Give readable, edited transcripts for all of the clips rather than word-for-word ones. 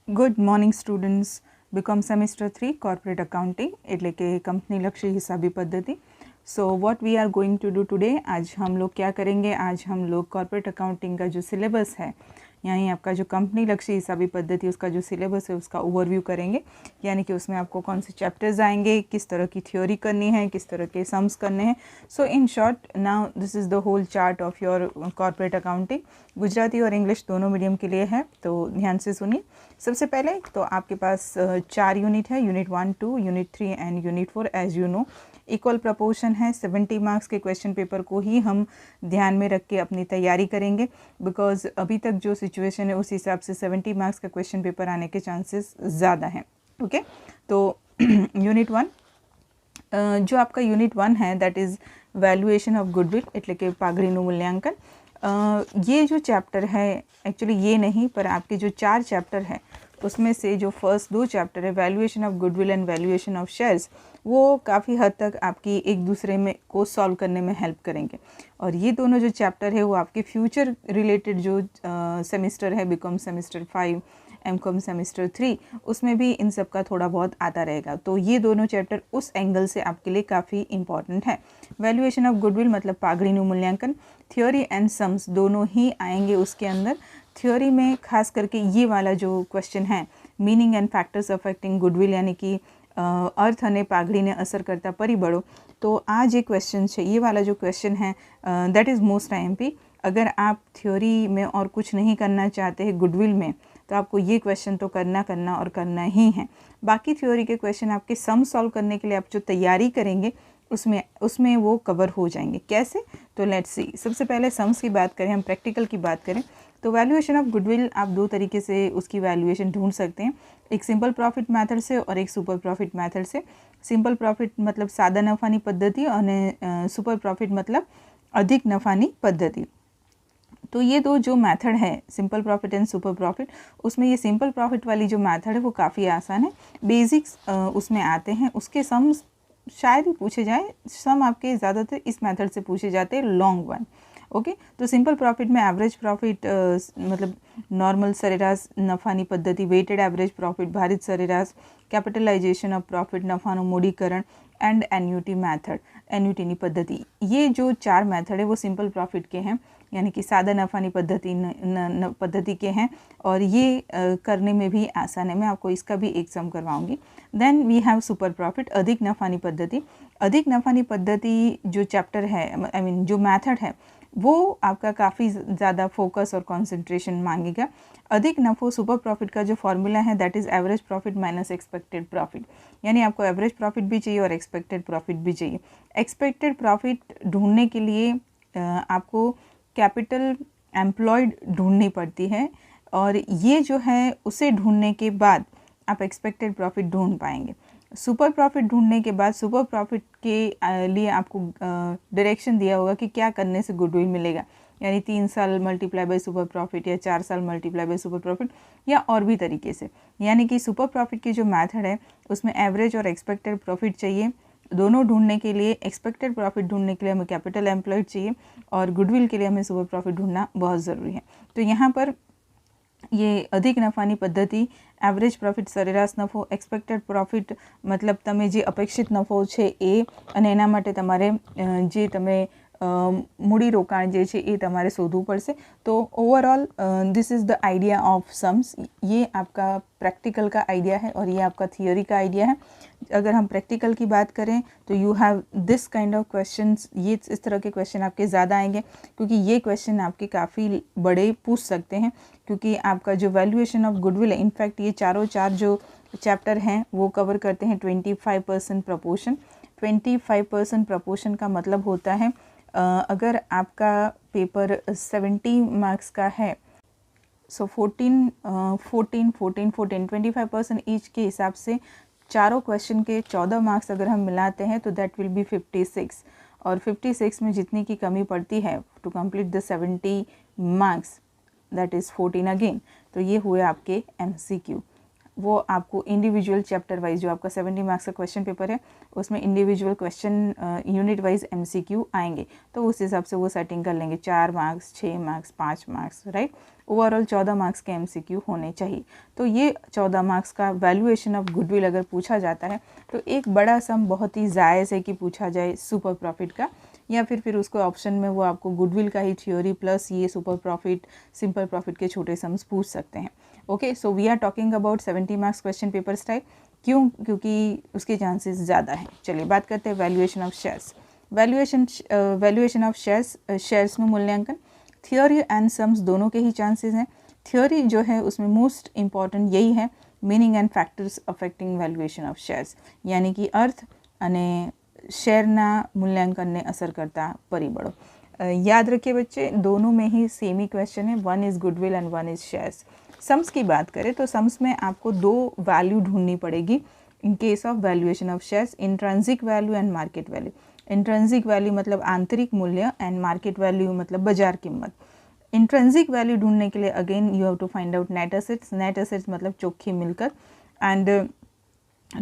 Good morning students. BCom semester 3 corporate accounting એટલે કે company लक्ष्य हिसाबी पद्धति. So what we are going to do today, आज हम लोग क्या करेंगे, आज हम लोग कॉर्पोरेट अकाउंटिंग का जो सिलेबस है, यानी आपका जो कंपनी लक्ष्य हिसाबी पद्धति उसका जो सिलेबस है उसका ओवरव्यू करेंगे. यानी कि उसमें आपको कौन से चैप्टर्स आएंगे, किस तरह की थ्योरी करनी है, किस तरह के सम्स करने हैं. So in short now this is the whole chart of your corporate accounting. Gujarati और इंग्लिश दोनों मीडियम के लिए है, तो ध्यान से सुनिए. सबसे पहले तो आपके पास 4 यूनिट है, unit 1, 2, unit 3 and unit 4. As you know equal proportion है. 70 मार्क्स के क्वेश्चन पेपर को ही हम ध्यान में रख के अपनी तैयारी करेंगे, बिकॉज अभी तक जो सिचुएशन है उस हिसाब से 70 मार्क्स का क्वेश्चन पेपर आने के चांसेस ज़्यादा हैं. ओके, तो यूनिट 1, जो आपका यूनिट 1 है that is valuation of goodwill એટલે કે પાઘડીનું મૂલ્યાંકન. ये जो चैप्टर है, एक्चुअली ये नहीं पर आपके जो 4 चैप्टर है उसमें से जो फर्स्ट 2 चैप्टर है valuation of goodwill and valuation of shares, वो काफ़ी हद तक आपकी एक दूसरे में को सॉल्व करने में हेल्प करेंगे. और ये दोनों जो चैप्टर है वो आपके फ्यूचर रिलेटेड जो सेमिस्टर है, बीकॉम सेमिस्टर 5, एमकॉम सेमिस्टर 3, उसमें भी इन सब का थोड़ा बहुत आता रहेगा. तो ये दोनों चैप्टर उस एंगल से आपके लिए काफ़ी इंपॉर्टेंट है. वैल्यूएशन ऑफ गुडविल मतलब पाघड़ीનું मूल्यांकन, थ्योरी एंड सम्स दोनों ही आएंगे उसके अंदर. थ्योरी में खास करके ये वाला जो क्वेश्चन है, meaning and factors affecting goodwill, यानी कि अर्थ અને પાઘડીને અસર કરતા પરિબળો, તો આ જે ક્વેશ્ચન છે ये वाला जो क्वेश्चन है दैट इज़ मोस्ट IMP. अगर आप थ्योरी में और कुछ नहीं करना चाहते हैं गुडविल में, तो आपको ये क्वेश्चन तो करना और करना ही है. बाकी थ्योरी के क्वेश्चन आपके सम सॉल्व करने के लिए आप जो तैयारी करेंगे उसमें वो कवर हो जाएंगे. कैसे, तो लेट्स सी. सबसे पहले सम्स की बात करें, हम प्रैक्टिकल की बात करें, तो वैल्यूएशन ऑफ गुडविल आप 2 तरीके से उसकी वैल्यूएशन ढूंढ सकते हैं. एक सिंपल प्रॉफिट मेथड से और एक सुपर प्रॉफिट मेथड से. सिंपल प्रॉफिट मतलब सादा नफानी पद्धति और सुपर प्रॉफिट मतलब अधिक नफानी पद्धति. तो ये दो जो मेथड है, simple profit and super profit, उसमें ये सिंपल प्रॉफिट वाली जो मेथड है वो काफ़ी आसान है. बेसिक्स उसमें आते हैं, उसके सम्स शायद ही पूछे जाए. सम आपके ज़्यादातर इस मेथड से पूछे जाते हैं, लॉन्ग वन. ओके, तो सिंपल प्रॉफिट में एवरेज प्रॉफिट मतलब नॉर्मल सरेराश नफानी पद्धति, वेटेड एवरेज प्रॉफिट, भारित सरेराश, कैपिटलाइजेशन ऑफ प्रॉफिट, नफाનું મૂડીકરણ एंड एन्युटी मेथड, एन्युटीनी पद्धति. ये जो 4 मेथड है वो सिंपल प्रॉफिट के हैं, यानी कि सादा नफानी पद्धति के हैं, और ये करने में भी आसान है. मैं आपको इसका भी एक सम करवाऊंगी. Then we have super profit, अधिक नफानी पद्धति. अधिक नफानी पद्धति जो चैप्टर है, आई मीन जो मेथड है, वो आपका काफ़ी ज़्यादा फोकस और कंसंट्रेशन मांगेगा. अधिक नफ़ो सुपर प्रॉफिट का जो फॉर्मूला है that is average profit minus expected profit. यानी आपको एवरेज प्रॉफिट भी चाहिए और एक्सपेक्टेड प्रॉफिट भी चाहिए. एक्सपेक्टेड प्रॉफिट ढूंढने के लिए आपको कैपिटल एम्प्लॉयड ढूंढनी पड़ती है, और ये जो है उसे ढूंढने के बाद आप एक्सपेक्टेड प्रॉफिट ढूंढ पाएंगे. सुपर प्रॉफिट ढूंढने के बाद सुपर प्रॉफिट के लिए आपको डायरेक्शन दिया होगा कि क्या करने से गुडविल मिलेगा, यानी 3 साल मल्टीप्लाई बाय सुपर प्रॉफिट या 4 साल मल्टीप्लाई बाय सुपर प्रॉफिट, या और भी तरीके से. यानी कि सुपर प्रॉफिट की जो मेथड है उसमें एवरेज और एक्सपेक्टेड प्रॉफिट चाहिए. दोनों ढूंढने के लिए, एक्सपेक्टेड प्रॉफिट ढूंढने के लिए हमें कैपिटल एम्प्लॉयड चाहिए, और गुडविल के लिए हमें सुपर प्रॉफिट ढूंढना बहुत ज़रूरी है. तो यहाँ पर ये अधिक नफानी पद्धति, एवरेज प्रॉफिट સરેરાશ નફો, એક્સપેક્ટેડ પ્રૉફિટ મતલબ તમે જે અપેક્ષિત નફો છે એ, અને એના માટે તમારે જે તમે મૂડીરોકાણ જે છે એ તમારે શોધવું પડશે. તો overall this is the idea of sums. ये आपका प्रैक्टिकल का आइडिया है और ये आपका थियोरी का आइडिया है. अगर हम प्रैक्टिकल की बात करें तो you have this kind of questions. ये इस तरह के क्वेश्चन आपके ज़्यादा आएंगे, क्योंकि ये क्वेश्चन आपके काफ़ी बड़े पूछ सकते हैं, क्योंकि आपका जो वैल्यूएशन ऑफ गुडविल है, इनफैक्ट ये चारों 4 जो चैप्टर हैं वो कवर करते हैं 25% प्रपोर्शन. 25% प्रपोर्शन का मतलब होता है अगर आपका पेपर 70 मार्क्स का है, सो 25% ईच के हिसाब से चारों क्वेश्चन के 14 मार्क्स अगर हम मिलाते हैं तो दैट विल बी 56. और 56 में जितनी की कमी पड़ती है to complete the 70 marks, that is 14 again. तो ये हुए आपके MCQ. वो आपको इंडिविजुअल चैप्टर वाइज, जो आपका 70 मार्क्स का क्वेश्चन पेपर है उसमें individual question unit wise MCQ आएंगे, तो उस हिसाब से वो सेटिंग कर लेंगे। 4 marks, 6 marks, 5 marks, right. Overall 14 marks के MCQ होने चाहिए। तो ये 14 मार्क्स का वैल्यूएशन ऑफ गुडविल अगर पूछा जाता है तो एक बड़ा सम बहुत ही जायज़ है कि पूछा जाए सुपर प्रॉफिट का, या फिर उसको ऑप्शन में वो आपको गुडविल का ही थ्योरी प्लस ये सुपर प्रॉफिट, सिंपल प्रॉफिट के छोटे सम्स पूछ सकते हैं। Okay, so we are talking about 70 marks question paper style. क्यों? क्योंकि उसके चांसेस ज़्यादा हैं। चलिए बात करते हैं valuation of shares. Valuation of shares में मूल्यांकन, थियोरी एंड सम्स दोनों के ही चांसेस हैं। थियोरी जो है उसमें मोस्ट इम्पॉर्टेंट यही है, meaning and factors affecting valuation of shares, यानी कि अर्थ અને શેરના મૂલ્યાંકનને અસર કરતા પરિબળો। याद रखिए बच्चे, दोनों में ही सेम ही क्वेश्चन है, one is goodwill and one is shares. Sums की बात करें तो सम्स में आपको 2 वैल्यू ढूंढनी पड़ेगी in case of valuation of shares, intrinsic value and market value. Intrinsic value मतलब आंतरिक मूल्य एंड मार्केट वैल्यू मतलब बाजार कीमत। इंट्रिंसिक वैल्यू ढूंढने के लिए again you have to find out net assets. Net assets मतलब चोख्खी मिलकत, and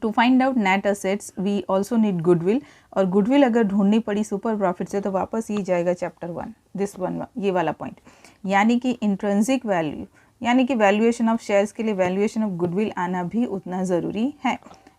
to find out net assets we also need goodwill. और गुडविल अगर ढूंढनी पड़ी सुपर प्रॉफिट से तो वापस ये जाएगा चैप्टर 1, दिस वन, ये वाला पॉइंट। यानी कि इंट्रिंसिक वैल्यू यानी कि वैल्यूएशन ऑफ शेयर्स के लिए वैल्यूएशन ऑफ गुडविल आना भी उतना ज़रूरी है,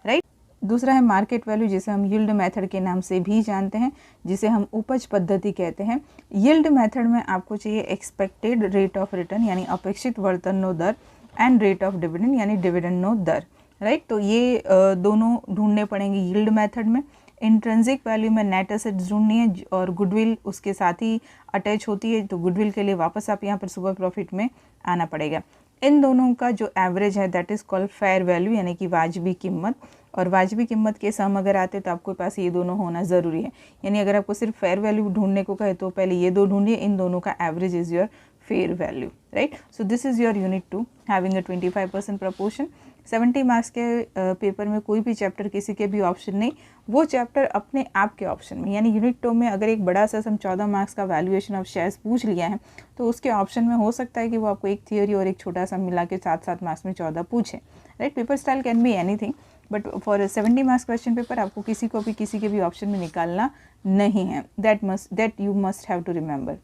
राइट। दूसरा है मार्केट वैल्यू, जिसे हम यील्ड मेथड के नाम से भी जानते हैं, जिसे हम उपज पद्धति कहते हैं। यील्ड मेथड में आपको चाहिए एक्सपेक्टेड रेट ऑफ रिटर्न यानी अपेक्षित वर्तनो दर, एंड रेट ऑफ डिविडेंड यानी डिविडेंडनो दर, राइट। तो ये दोनों ढूंढने पड़ेंगे यील्ड मेथड में। इंट्रिंसिक वैल्यू में नेट एसेट्स ढूंढनी है और गुडविल उसके साथ ही अटैच होती है, तो गुडविल के लिए वापस आप यहाँ पर सुपर प्रॉफिट में आना पड़ेगा। इन दोनों का जो एवरेज है that is called fair value यानी कि वाजबी कीमत। और वाजबी कीमत के सम अगर आते तो आपके पास ये दोनों होना ज़रूरी है। यानी अगर आपको सिर्फ फेयर वैल्यू ढूंढने को कहे तो पहले ये 2 ढूंढिए, इन दोनों का average is your fair value, right. So this is your unit 2 having a 25% proportion. 70 marks के पेपर में कोई भी चैप्टर किसी के भी ऑप्शन नहीं, वो चैप्टर अपने आप के ऑप्शन में। यानी यूनिट 2 में अगर एक बड़ा सा सम 14 मार्क्स का वैल्यूएशन ऑफ शेयर्स पूछ लिया है तो उसके ऑप्शन में हो सकता है कि वो आपको एक थियोरी और एक छोटा सा मिला के 7-7 मार्क्स में 14 पूछे, right. Paper style can be anything, but for 70 marks question paper आपको किसी को भी किसी के भी ऑप्शन में निकालना नहीं है। That you must have to remember.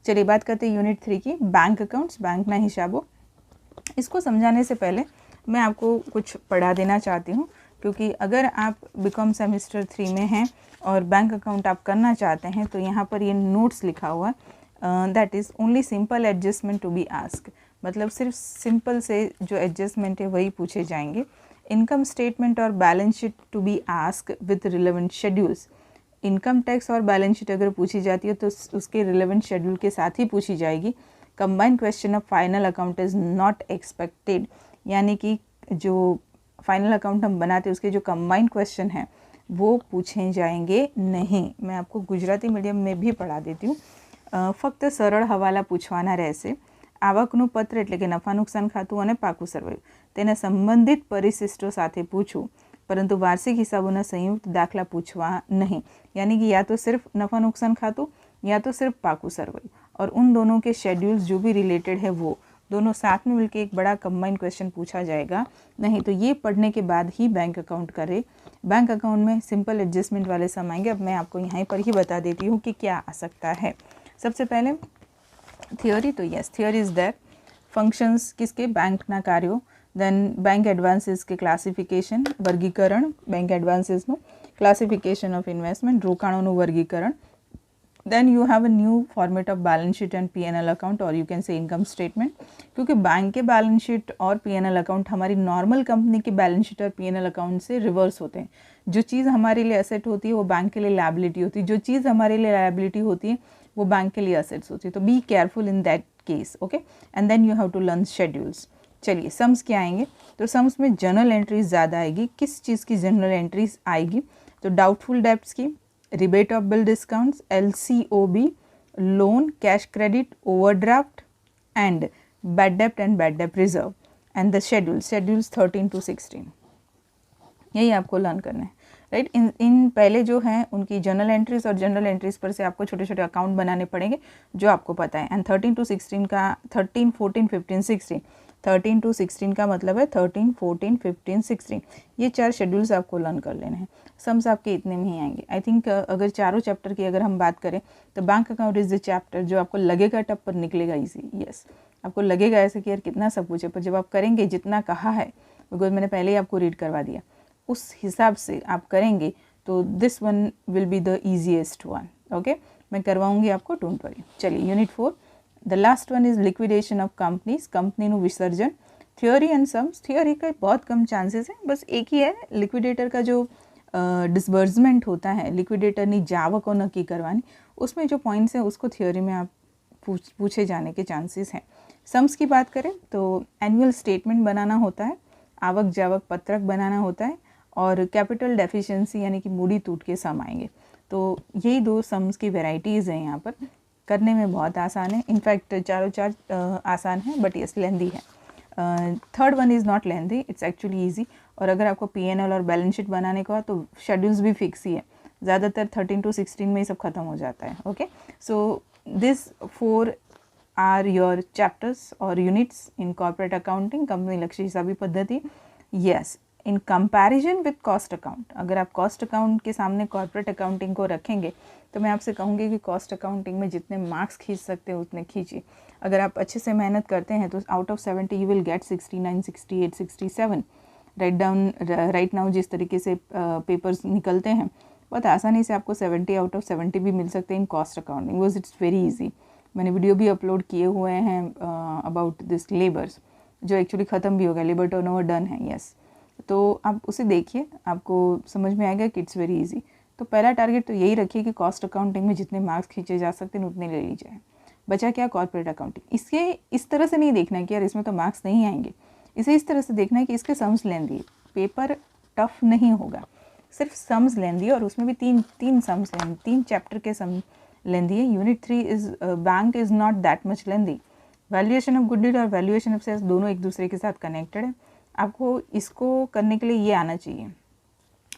चलिए बात करते हैं यूनिट 3 की, बैंक अकाउंट्स, बैंक ना हिसाबों। इसको समझाने से पहले मैं आपको कुछ पढ़ा देना चाहती हूँ, क्योंकि अगर आप बीकॉम सेमेस्टर 3 में हैं और बैंक अकाउंट आप करना चाहते हैं तो यहाँ पर ये नोट्स लिखा हुआ है, that is only simple adjustment to be ask. मतलब सिर्फ सिंपल से जो एडजस्टमेंट है वही पूछे जाएंगे। इनकम स्टेटमेंट और balance sheet to be ask with relevant schedules. Income tax और बैलेंस शीट अगर पूछी जाती है तो उसके रिलेवेंट शेड्यूल के साथ ही पूछी जाएगी। Combined question of final account is not expected, यानी कि जो फाइनल अकाउंट हम बनाते हैं उसके जो कंबाइंड क्वेश्चन हैं वो पूछे जाएंगे नहीं। मैं आपको गुजराती मीडियम में भी पढ़ा देती हूँ। फक्त सरल हवाला पूछवाना રહેશે। આવકનું પત્ર એટલે કે નફા નુકસાન ખાતું અને પાકું સરવૈયું તેને સંબંધિત પરિશિષ્ટો સાથે પૂછવું, परंतु वार्षिक हिसाबों संयुक्त दाखला पूछवा नहीं। यानी कि या तो सिर्फ नफ़ा नुकसान खातू या तो सिर्फ पाकू सरवई, और उन दोनों के शेड्यूल्स जो भी रिलेटेड है वो दोनों साथ में मिलकर एक बड़ा कंबाइंड क्वेश्चन पूछा जाएगा नहीं। तो ये पढ़ने के बाद ही बैंक अकाउंट करें। बैंक अकाउंट में सिंपल एडजस्टमेंट वाले सम आएंगे। अब मैं आपको यहाँ पर ही बता देती हूँ कि क्या आ सकता है। सबसे पहले थियोरी, तो yes theory is that functions किसके, बैंक ना कार्यों। देन बैंक एडवांसेस के क्लासिफिकेशन, वर्गीकरण, बैंक एडवांसेस નું क्लासिफिकेशन ऑफ इन्वेस्टमेंट, રોકાણોનું वर्गीकरण। Then you have a new format of balance sheet and P&L account, और you can say income statement. क्योंकि बैंक के बैलेंस शीट और P&L अकाउंट हमारी नॉर्मल कंपनी की बैलेंस शीट और P&L अकाउंट से रिवर्स होते हैं। जो चीज़ हमारे लिए एसेट होती है वो बैंक के लिए लायबिलिटी होती है, जो चीज़ हमारे लिए लायबिलिटी होती है वो बैंक के लिए एसेट्स होती है। तो be careful in that case, okay. And then you have to learn schedules. चलिए सम्स क्या आएंगे, तो सम्स में जर्नल एंट्रीज ज़्यादा आएगी। किस चीज़ की जर्नल एंट्रीज आएगी, तो डाउटफुल डेब्ट्स की, rebate of bill discounts, LCOB, loan, cash credit, overdraft and bad dept and bad dept reserve. And the schedules 13 to 16, यही आपको लर्न करना है, राइट। इन पहले जो हैं उनकी जर्नल एंट्रीज और जर्नल एंट्रीज पर से आपको छोटे छोटे अकाउंट बनाने पड़ेंगे जो आपको पता है। एंड 13 to 16 का 13, 14, 15, 16 13 to 16 का मतलब है 13, 14, 15, 16, ये 4 शेड्यूल्स आपको लर्न कर लेने हैं। सम्स आपके इतने में ही आएंगे। आई थिंक अगर चारों चैप्टर की अगर हम बात करें तो bank account is the chapter जो आपको लगेगा टफ पर निकलेगा ईजी। यस, आपको लगेगा ऐसे कि यार कितना सब कुछ है, पर जब आप करेंगे जितना कहा है, बिकॉज मैंने पहले ही आपको रीड करवा दिया, उस हिसाब से आप करेंगे तो this one will be the easiest one. Okay, मैं करवाऊंगी आपको, डोंट वरी। चलिए, unit 4, the last one is liquidation of companies, company विसर्जन। थ्योरी एंड सम्स, थ्योरी का बहुत कम चांसेस है, बस एक ही है, लिक्विडेटर का जो डिसबर्समेंट होता है, लिक्विडेटर ने जावक और नक्की करवानी, उसमें जो पॉइंट्स हैं उसको थ्योरी में आप पूछे जाने के चांसेस हैं। सम्स की बात करें तो एनुअल स्टेटमेंट बनाना होता है, आवक जावक पत्रक बनाना होता है, और कैपिटल डेफिशिएंसी यानी कि मूडी टूट के सम आएंगे। तो यही 2 सम्स की वेराइटीज़ हैं, यहाँ पर करने में बहुत आसान है। इनफैक्ट चारों 4 आसान है, बट यस लेंदी है। Third one is not lengthy, it's actually easy. और अगर आपको पीएनएल और बैलेंस शीट बनाने का तो शेड्यूल्स भी फिक्स ही है, ज़्यादातर 13 to 16 में ही सब खत्म हो जाता है। Okay, so this 4 are your chapters और units in corporate accounting, company लक्ष्य हिसाबी पद्धति। Yes, in comparison with cost account, अगर आप कॉस्ट अकाउंट के सामने कॉर्पोरेट अकाउंटिंग को रखेंगे तो मैं आपसे कहूँगी कि कॉस्ट अकाउंटिंग में जितने मार्क्स खींच सकते हो उतने खींचिए। अगर आप अच्छे से मेहनत करते हैं तो out of 70 you will get 69, 68, 67। Right now जिस तरीके से पेपर्स निकलते हैं, बहुत आसानी से आपको 70 आउट ऑफ 70 भी मिल सकते हैं in cost accounting, because it's very easy. मैंने वीडियो भी अपलोड किए हुए हैं अबाउट दिस लेबर्स, जो एक्चुअली ख़त्म भी हो गया, लेबर टर्नओवर डन है। यस, तो आप उसे देखिए, आपको समझ में आएगा कि इट्स वेरी इजी। तो पहला टारगेट तो यही रखिए कि कॉस्ट अकाउंटिंग में जितने मार्क्स खींचे जा सकते हैं उतने ले लीजिए। बचा क्या, कॉर्पोरेट अकाउंटिंग। इसके इस तरह से नहीं देखना है कि यार इसमें तो मार्क्स नहीं आएंगे, इसे इस तरह से देखना है कि इसके सम्स लेंदी, पेपर टफ नहीं होगा, सिर्फ सम्स लेंदी, और उसमें भी तीन सम्स लेंदी, 3 चैप्टर के सम लेंदी है। Unit 3 is bank is not that much lengthy. Valuation of goodwill और वैल्यूएशन ऑफ सेल्स दोनों एक दूसरे के साथ कनेक्टेड है, आपको इसको करने के लिए ये आना चाहिए।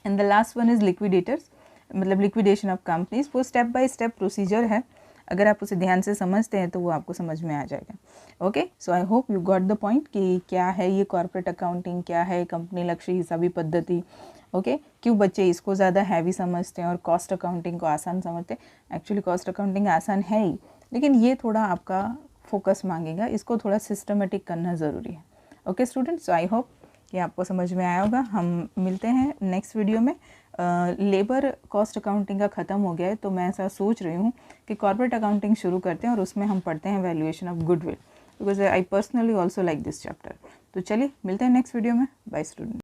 And the last one is liquidators, मतलब लिक्विडेशन ऑफ कंपनीज, वो स्टेप बाय स्टेप प्रोसीजर है, अगर आप उसे ध्यान से समझते हैं तो वो आपको समझ में आ जाएगा। Okay, so I hope you got the point कि क्या है ये कॉर्पोरेट अकाउंटिंग, क्या है कंपनी लक्ष्य हिसाबी पद्धति। ओके, क्यों बच्चे इसको ज़्यादा हैवी समझते हैं और कॉस्ट अकाउंटिंग को आसान समझते हैं। एक्चुअली कॉस्ट अकाउंटिंग आसान है ही, लेकिन ये थोड़ा आपका फोकस मांगेगा, इसको थोड़ा सिस्टमेटिक करना ज़रूरी है। Okay students, so I hope कि आपको समझ में आया होगा। हम मिलते हैं नेक्स्ट वीडियो में। लेबर कॉस्ट अकाउंटिंग का ख़त्म हो गया है, तो मैं ऐसा सोच रही हूँ कि कॉर्पोरेट अकाउंटिंग शुरू करते हैं और उसमें हम पढ़ते हैं valuation of goodwill, because I personally also like this chapter. तो चलिए मिलते हैं नेक्स्ट वीडियो में। Bye student.